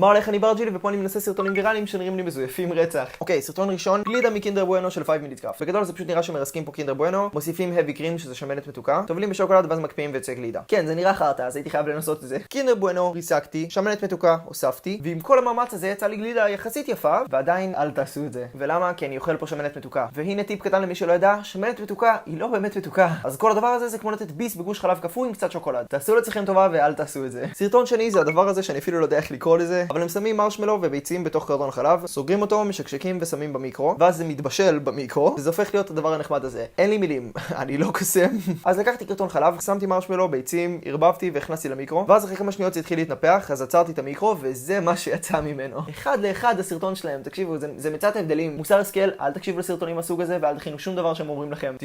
מה הולך, אני ברג'ילי ופה אני מנסה סרטונים ויראליים שנראים לי מזויפים רצח. אוקיי, סרטון ראשון, גלידה מקינדר בואנו של 5 minute cup. בגדול זה פשוט נראה שמרסקים פה קינדר בואנו, מוסיפים heavy cream שזה שמנת מתוקה, טובלים בשוקולד ואז מקפיאים ויוצא גלידה. כן, זה נראה חרטה, אז הייתי חייב לנסות את זה. קינדר בואנו, ריסקתי, שמנת מתוקה, הוספתי, ועם כל המאמץ הזה יצא לי גלידה יחסית יפה, ועדיין אל תעשו את זה. ולמה? כי אני אוכל פה שמנת מתוקה. והנה טיפ קטן למי שלא ידע, שמנת מתוקה היא לא באמת מתוקה. אז כל הדבר הזה זה כמו לתת ביס בגוש חלב קפוא עם קצת שוקולד. תעשו לעצמכם טובה ואל תעשו את זה. סרטון שני זה הדבר הזה שאני אפילו לא יודע איך לקרוא לזה, אבל הם שמים מרשמלו וביצים בתוך קרטון חלב, סוגרים אותו, משקשקים ושמים במיקרו, ואז זה מתבשל במיקרו, וזה הופך להיות הדבר הנחמד הזה. אין לי מילים, אני לא קוסם. אז לקחתי קרטון חלב, שמתי מרשמלו, ביצים, ערבבתי והכנסתי למיקרו, ואז אחרי כמה שניות זה התחיל להתנפח, אז עצרתי את המיקרו, וזה מה שיצא ממנו. אחד לאחד הסרטון שלהם, תקשיבו, זה מצאת הבדלים. מוסר השכל, אל תקשיבו לסרטונים מהסוג הזה ואל תכינו שום דבר שהם אומרים לכם.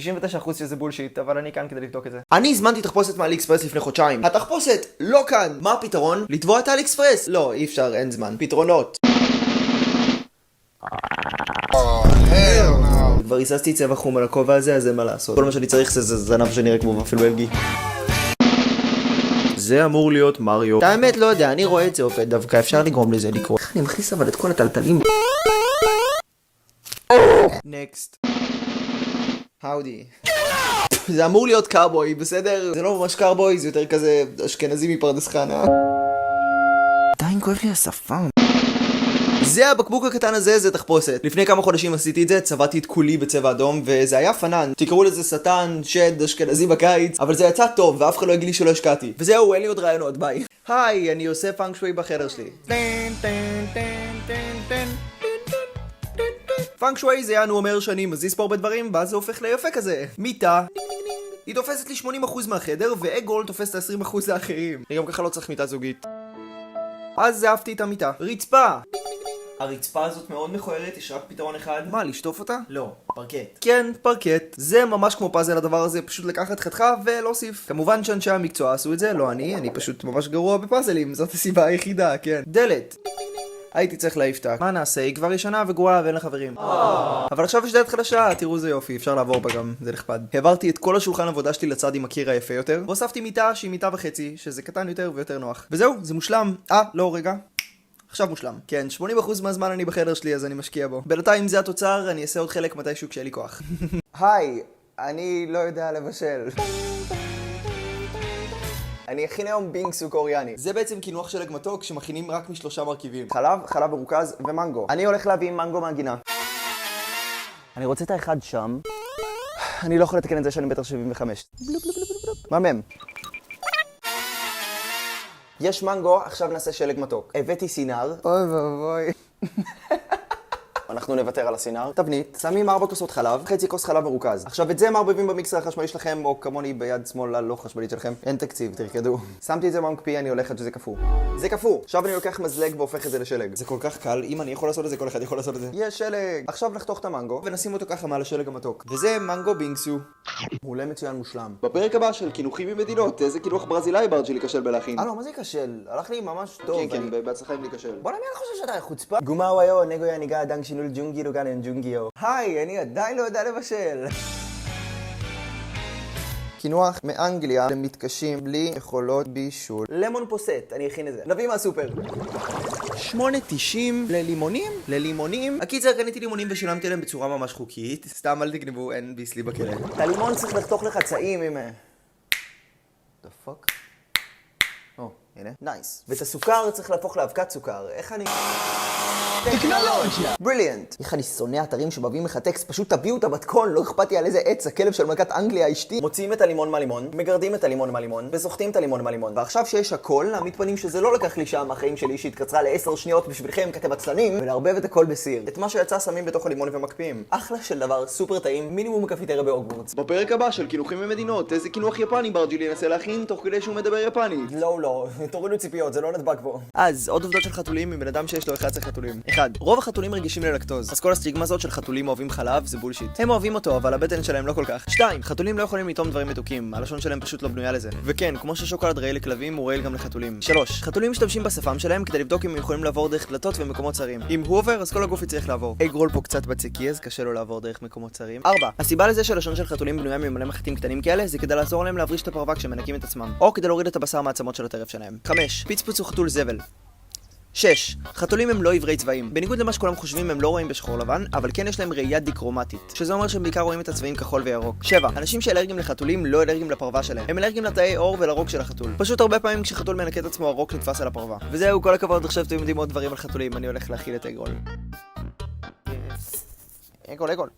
99% שזה בולשיט, אבל אני כאן כדי לבדוק את זה. אני הזמנתי תחפושת מאלי אקספרס לפני חודשיים. התחפושת לא כאן. מה הפתרון? לתבוע את האלי אקספרס. לא, אי אפשר, אין זמן. פתרונות. כבר היססתי צבע חום על הכובע הזה, אז אין מה לעשות. כל מה שאני צריך זה זנב שנראה כמו ופל בלגי. זה אמור להיות מריו. את האמת לא יודע, אני רואה את זה עובד דווקא, אפשר לגרום לזה לקרות. איך אני מכניס אבל את כל הטלטלים? נקסט. האודי. זה אמור להיות קארבוי, בסדר? זה לא ממש קארבוי, זה יותר כזה אשכנזי מפרדס חנה. עדיין כואב לי השפם. זה הבקבוק הקטן הזה, זה תחפושת. לפני כמה חודשים עשיתי את זה, צבעתי את כולי בצבע אדום, וזה היה פנן. תקראו לזה שטן, שד, אשכנזי בקיץ, אבל זה יצא טוב, ואף אחד לא יגיד לי שלא השקעתי. וזהו, אין לי עוד רעיונות, ביי. היי, אני עושה פאנק שווי בחדר שלי. פאנק שווי זה יענו אומר שאני מזיז פה הרבה דברים, ואז זה הופך ליפה כזה. מיטה. היא תופסת לי 80% מהחדר, ואגול תופסת 20% האחרים. אני גם ככה לא צריך מיטה זוגית. אז אהבתי את המיטה. רצפה! הרצפה הזאת מאוד מכוערת, יש רק פתרון אחד. מה, לשטוף אותה? לא, פרקט. כן, פרקט. זה ממש כמו פאזל הדבר הזה, פשוט לקחת חתיכה ולהוסיף. כמובן שאנשי המקצוע עשו את זה, לא אני פשוט ממש גרוע בפאזלים, זאת הסיבה היחידה, כן. דלת. הייתי צריך להעיף אותה. מה נעשה? היא כבר ישנה וגרועה ואין לה חברים. אבל עכשיו יש דלת חדשה, תראו איזה יופי, אפשר לעבור בה גם, זה נחמד. העברתי את כל השולחן עבודה שלי לצד עם הקיר היפה יותר, והוספתי מיטה שהיא מיטה וחצי, שזה קטן יותר ויותר נוח. וזהו, זה מושלם. לא, רגע. עכשיו מושלם. כן, 80% מהזמן אני בחדר שלי, אז אני משקיע בו. בינתיים זה התוצר, אני אעשה עוד חלק מתישהו כשיהיה לי כוח. היי, אני לא יודע לבשל. אני אכין היום בינגסו קוריאני. זה בעצם קינוח שלג מתוק שמכינים רק משלושה מרכיבים. חלב, חלב מרוכז ומנגו. אני הולך להביא מנגו מהגינה. אני רוצה את האחד שם. אני לא יכול לתקן את זה שאני מטר 75. מהמם. יש מנגו, עכשיו נעשה שלג מתוק. הבאתי סינר. אוי ואבוי. אנחנו נוותר על הסינר. תבנית, שמים 4 כוסות חלב, חצי כוס חלב מרוכז. עכשיו את זה מערבבים במיקסר החשמלי שלכם, או כמוני ביד שמאל הלא חשמלית שלכם. אין תקציב, תרקדו. שמתי את זה במקפיא, אני הולכת שזה קפוא. זה קפוא. עכשיו אני לוקח מזלג והופך את זה לשלג. זה כל כך קל, אם אני יכול לעשות את זה, כל אחד יכול לעשות את זה. יש שלג. עכשיו נחתוך את המנגו, ונשים אותו ככה מעל השלג המתוק. וזה מנגו בינגסו. מעולה מצוין מושלם. בפרק הבא של קינוחים ממדינות, איזה קינוח ברזילאי ברג'ילי כשל בלהכין. לא, מה זה כשל? הלך לי ממש טוב. כן, בהצלחה עם לי כשל. בוא נמי, אני חושב שאתה חוצפה. גומה ויו, נגו יניגה, דנג שינול ג'ונגירו גן ג'ונגיו. היי, אני עדיין לא יודע לבשל. קינוח מאנגליה למתקשים בלי יכולות בישול. למון פוסט, אני אכין את זה. נביא מהסופר. 8.90 ללימונים? ללימונים? הקיצר, קניתי לימונים ושילמתי להם בצורה ממש חוקית. סתם אל תגנבו, אין ביסלי בכלא. את הלימון צריך לחתוך לחצאים עם... The fuck? הנה. נייס. ואת הסוכר צריך להפוך לאבקת סוכר. איך אני... טכנולוגיה! בריליאנט! איך אני שונא אתרים שמביאים לך טקסט, פשוט תביאו את המתכון, לא אכפת לי על איזה עץ, הכלב של מלכת אנגליה אשתי. מוציאים את הלימון מהלימון, מגרדים את הלימון מהלימון, וסוחטים את הלימון מהלימון. ועכשיו שיש הכל, להעמיד פנים שזה לא לקח לי שם החיים שלי שהתקצרה ל10 שניות בשבילכם כתם עצלנים, ולערבב את הכל בסיר. את מה שיצא שמים בתוך הלימון ומקפיאים. אחלה של דבר, סופר טעים, מינימום קפיטריה בהוגוורטס. בפרק הבא של קינוחים ממדינות, איזה קינוח יפני ברג'ילי ינסה להכין תוך כדי שהוא מדבר יפנית. לא, תורידו ציפיות, זה לא נדבק בו. אז עוד עובדות של חתולים מבן אדם שיש לו 11 חתולים. 1. רוב החתולים רגישים ללקטוז, אז כל הסטיגמה הזאת של חתולים אוהבים חלב זה בולשיט. הם אוהבים אותו, אבל הבטן שלהם לא כל כך. 2. חתולים לא יכולים לטעום דברים מתוקים, הלשון שלהם פשוט לא בנויה לזה. וכן, כמו ששוקולד רעיל לכלבים, הוא רעיל גם לחתולים. 3. חתולים משתמשים בשפם שלהם כדי לבדוק אם הם יכולים לעבור דרך דלתות ומקומות צרים. אם הוא עובר, אז כל הגוף יצטרך לעבור. אגרול פה קצת בצקי, אז קשה לו לעבור דרך מקומות צרים. 4. הסיבה לזה שהלשון של חתולים בנויה ממלא מחטים קטנים כאלה, זה כדי לעזור להם להבריש את הפרווה כשהם מנקים את עצמם, או כדי להוריד את הבשר מהעצמות של הטרף שלהם. 5. פיצפוץ הוא חתול זבל. 6. חתולים הם לא עיוורי צבעים. בניגוד למה שכולם חושבים, הם לא רואים בשחור לבן, אבל כן יש להם ראייה דיקרומטית, שזה אומר שהם בעיקר רואים את הצבעים כחול וירוק. 7. אנשים שאלרגיים לחתולים לא אלרגיים לפרווה שלהם. הם אלרגיים לתאי עור ולרוק של החתול. פשוט הרבה פעמים כשחתול מנקה את עצמו, הרוק נתפס על הפרווה. וזהו, כל הכבוד, עכשיו אתם יודעים עוד דברים על חתולים. אני הולך להכיל את אגרול. אגרול,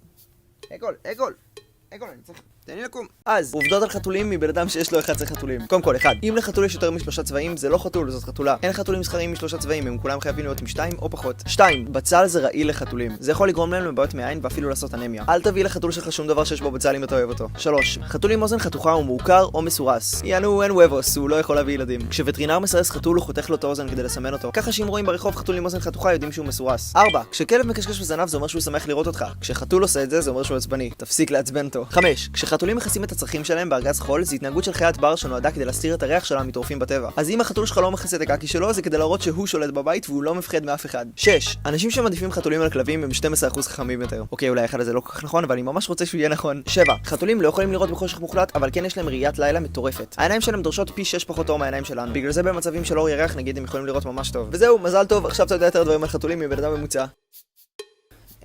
אני צריך... תן לי לקום. אז, עובדות על חתולים מבן אדם שיש לו 11 חתולים. קודם כל, 1. אם לחתול יש יותר מ3 צבעים, זה לא חתול, זאת חתולה. אין חתולים מסחריים מ3 צבעים, הם כולם חייבים להיות מ2 או פחות. 2. בצל זה רעיל לחתולים. זה יכול לגרום להם לבעיות מעין ואפילו לעשות אנמיה. אל תביא לחתול שלך שום דבר שיש בו בצל אם אתה אוהב אותו. 3. חתול עם אוזן חתוכה הוא מעוקר או מסורס. יענו, אין וובוס, הוא לא יכול להביא ילדים. כשווטרינר מסרס חתול הוא חותך לו את האוזן כדי לסמן אותו. ככה שאם רואים ברחוב חתול עם אוזן חתוכה יודעים שהוא מסורס. 4. כשכלב מקשקש בזנב זה אומר שהוא שמח לראות אותך. כשחתול עושה את זה, זה אומר שהוא עצבני. תפסיק לעצבן אותו. 5. כשחתולים מכסים את הצרכים שלהם בארגז חול, זה התנהגות של חיית בר שנועדה כדי להסתיר את הריח שלה מטורפים בטבע. אז אם החתול שלך לא מכסה את הקקי שלו, זה כדי להראות שהוא שולט בבית והוא לא מפחד מאף אחד. 6. אנשים שמעדיפים חתולים על כלבים הם 12% חכמים יותר. אוקיי, אולי אחד הזה לא כל כך נכון, אבל אני ממש רוצה שהוא יהיה נכון. 7. חתולים לא יכולים לראות בחושך מוחלט, אבל כן יש להם ראיית לילה מטורפת. העיניים שלהם דורשות פי 6 פחות אור מהעיניים שלנו. בגלל זה במצבים של אור ירח, נגיד, הם יכולים לראות ממש טוב. וזהו, מזל טוב, עכשיו אתה יודע יותר דברים על חתולים מבן אדם ממוצע.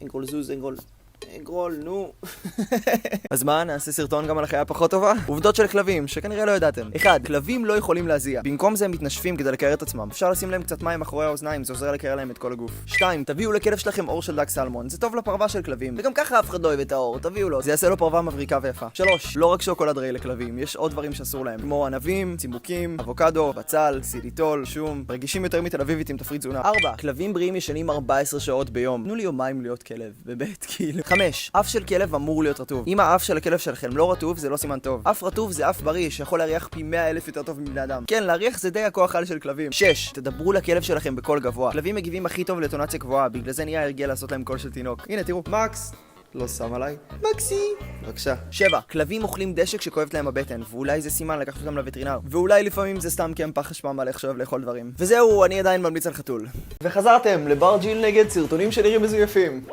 אנגרול זוז, אנגרול, נו. אז מה, נעשה סרטון גם על החיה פחות טובה? עובדות של כלבים, שכנראה לא ידעתם. 1. כלבים לא יכולים להזיע. במקום זה הם מתנשפים כדי לקרר את עצמם. אפשר לשים להם קצת מים אחורי האוזניים, זה עוזר לקרר להם את כל הגוף. 2. תביאו לכלב שלכם אור של דג סלמון. זה טוב לפרווה של כלבים. וגם ככה אף אחד לא אוהב את האור, תביאו לו. זה יעשה לו פרווה מבריקה ויפה. 3. לא רק שוקולד רעיל לכלבים, יש עוד דברים שאסור להם, כמו ענבים, צימוקים, אבוקדו, בצל, סיליטול, שום. רגישים יותר מתל אביבית עם תפריט תזונה. 4. כלבים בריאים ישנים 14 שעות ביום. תנו לי יומיים להיות כלב, באמת, כאילו. 5. אף של כלב אמור להיות רטוב. אם האף של הכלב שלכם לא רטוב, זה לא סימן טוב. אף רטוב זה אף בריא שיכול להריח פי 100,000 יותר טוב מבני אדם. כן, להריח זה די הכוח על של כלבים. 6. תדברו לכלב שלכם בקול גבוה. כלבים מגיבים הכי טוב לטונציה גבוהה, בגלל זה נהיה הרגל לעשות להם קול של תינוק. הנה, תראו. מקס. לא שם עליי. מקסי. בבקשה. 7. כלבים אוכלים דשא כשכואבת להם הבטן, ואולי זה סימן לקחת אותם לווטרינר. ואולי לפעמים זה סתם כי הם פח אשפה מלא שאוהב לאכול דברים. וזהו, אני עדיין ממליץ על חתול. וחזרתם לבר ג'יל נגד סרטונים שנראים מזויפים.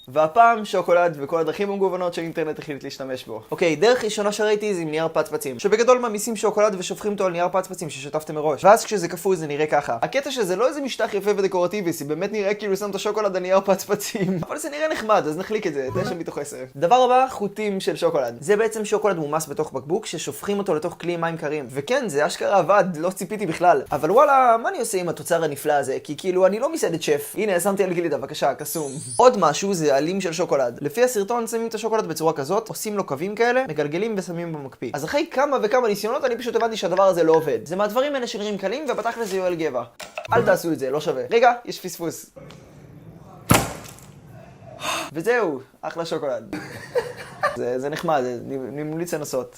והפעם שוקולד וכל הדרכים המגוונות שהאינטרנט החליט להשתמש בו. אוקיי, דרך ראשונה שראיתי זה עם נייר פצפצים, שבגדול ממיסים שוקולד ושופכים אותו על נייר פצפצים ששטפתם מראש, ואז כשזה קפוא זה נראה ככה. הקטע שזה לא איזה משטח יפה ודקורטיבי, זה באמת נראה כאילו שמת שוקולד על נייר פצפצים, אבל זה נראה נחמד, אז נחליק את זה, 9 מתוך 10. דבר הבא, חוטים של שוקולד. זה בעצם שוקולד מומס בתוך בקבוק ששופכים אותו לתוך כלי מים קרים. וכן, זה אשכרה עבד, לא ציפיתי בכלל. אבל וואלה, מה אני עושה עם התוצר הנפלא הזה? כי כאילו אני לא מסעדת שף. הנה, שמתי על גלידה, בבקשה, קסום. עוד משהו זה עלים של שוקולד. לפי הסרטון שמים את השוקולד בצורה כזאת, עושים לו קווים כאלה, מגלגלים ושמים במקפיא. אז אחרי כמה וכמה ניסיונות אני פשוט הבנתי שהדבר הזה לא עובד. זה מהדברים האלה שנראים קלים ובתכל'ס זה יואל גבע. אל תעשו את זה, לא שווה. רגע, יש פספוס. וזהו, אחלה שוקולד. זה נחמד, אני ממליץ לנסות.